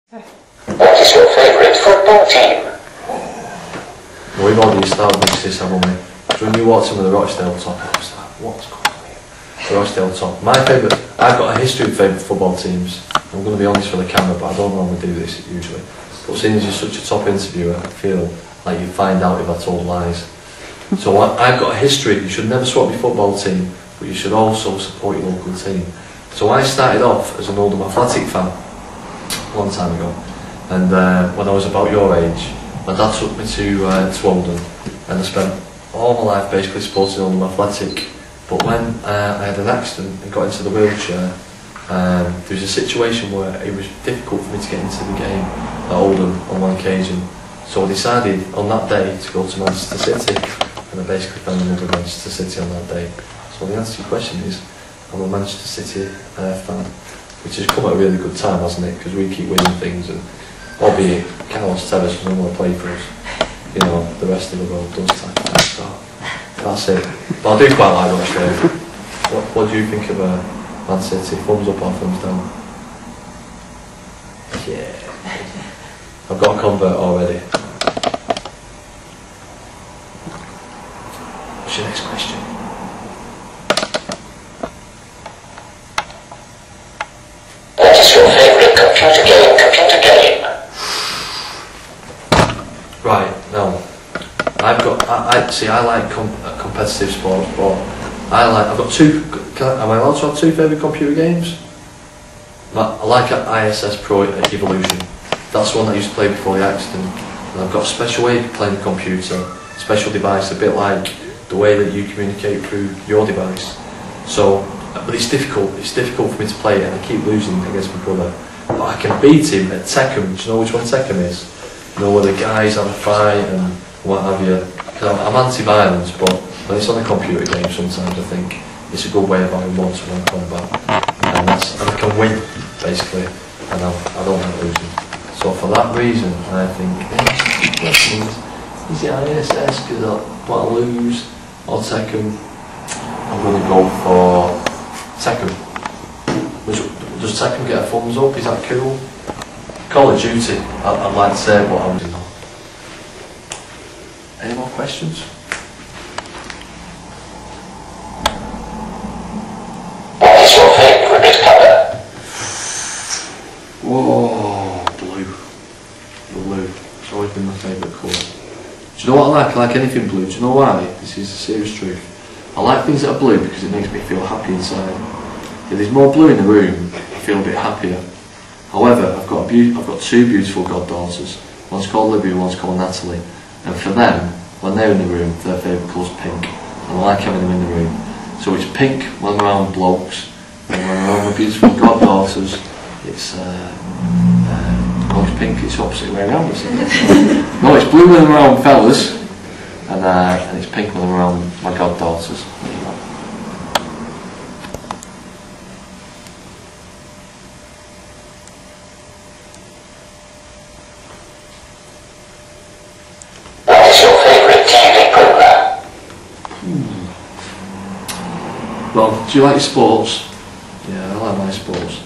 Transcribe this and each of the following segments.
What is your favourite football team? Well, we've already established this, haven't we? So when you watch some of the Rochdale top, I was like, what's going on here? The Rochdale top. My favourite, I've got a history of favourite football teams. I'm going to be honest for the camera, but I don't normally do this usually. But seeing as you're such a top interviewer, I feel like you'd find out if I told lies. So I've got a history. You should never swap your football team, but you should also support your local team. So I started off as an Oldham Athletic fan a long time ago, and when I was about your age, my dad took me to Oldham, and I spent all my life basically supporting Oldham Athletic. But when I had an accident and got into the wheelchair, there was a situation where it was difficult for me to get into the game at Oldham on one occasion. So I decided on that day to go to Manchester City, and I basically fell in love with Manchester City on that day. So the answer to your question is, I'm a Manchester City fan, which has come at a really good time, hasn't it? Because we keep winning things, and albeit Carlos Tevez doesn't want to play for us, you know, the rest of the world does type of thing. So that's it. But I do quite like Rochdale. What do you think of Man City? Thumbs up or thumbs down? Yeah. I've got a convert already. What's your next question? What is your favourite computer game? Right, now, I like competitive sports, but I've got two, am I allowed to have two favourite computer games? I like ISS Pro Evolution. That's the one that I used to play before the accident. And I've got a special way of playing the computer, special device, a bit like the way that you communicate through your device. So, but it's difficult for me to play it, and I keep losing against my brother. But I can beat him at Tekken. Do you know which one Tekken is? You know, where the guys have a fight and what have you. Because I'm anti-violence, but when it's on a computer game, sometimes I think it's a good way of having one-to-one combat. And I can win, basically, and I don't like losing. So for that reason, I think, is it ISS because I want to lose, or Tekken? I'm going to go for Tekken. Does Tekken get a thumbs up? Is that cool? Call of Duty, I'd like to say, but I'm doing. Any more questions? What is your favourite colour? Whoa, blue. Blue. It's always been my favourite colour. Do you know what I like? I like anything blue. Do you know why? This is the serious truth. I like things that are blue because it makes me feel happy inside. If there's more blue in the room, I feel a bit happier. However, I've got two beautiful goddaughters. One's called Libby and one's called Natalie. And for them, when they're in the room, their favourite colour's pink. And I like having them in the room. So it's pink when I'm around blokes, and when I'm around my beautiful goddaughters, it's pink, it's the opposite way around, isn't it? No, it's blue when I'm around fellas, and it's pink when I'm around my goddaughters. What is your favourite TV programme? Well, do you like your sports? Yeah, I like my sports.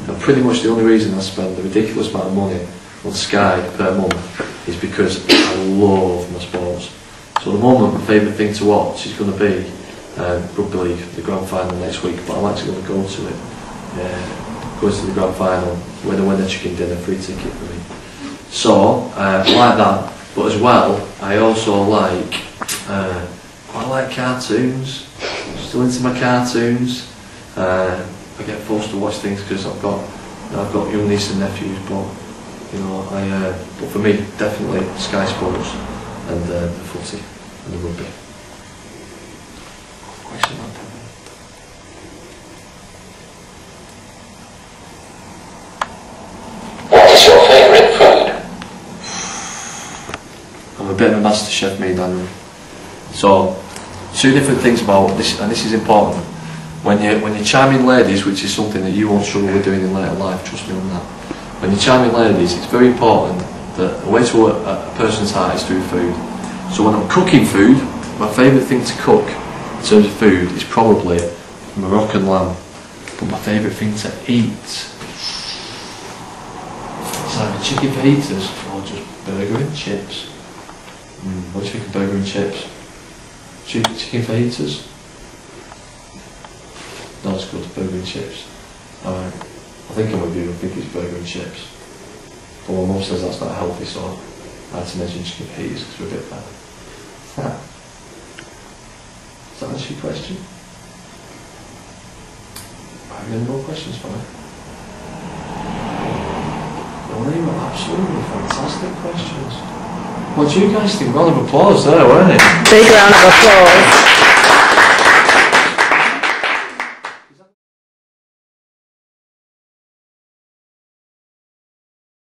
And pretty much the only reason I spend a ridiculous amount of money on Sky per month is because I love my sports. So at the moment, my favourite thing to watch is going to be Rugby League, the grand final next week, but I'm actually going to go to it. Go to the grand final, win a chicken dinner, free ticket for me. So, I like that, but as well, I also like, quite like cartoons. Still into my cartoons. I get forced to watch things because I've got young nieces and nephews, but you know, but for me, definitely Sky Sports and the footy and the rugby. Question mark. What is your favourite food? I'm a bit of a master chef, me, Daniel. So, two different things about this, and this is important. When you're charming ladies, which is something that you won't struggle with doing in later life, trust me on that. When you're charming ladies, it's very important that the way to a person's heart is through food. So when I'm cooking food, my favourite thing to cook in terms of food is probably Moroccan lamb. But my favourite thing to eat is either chicken fajitas or just burger and chips? What do you think of burger and chips? Chicken fajitas? No, it's good, burger and chips. Alright, I think I'm with you, I think it's burger and chips. But my mum says that's not healthy, so I had to mention chicken fajitas because we're a bit bad. Does that answer your question? Have you any more questions for me? No, they were absolutely fantastic questions. What do you guys think? Round of applause there, weren't it? Big round of applause.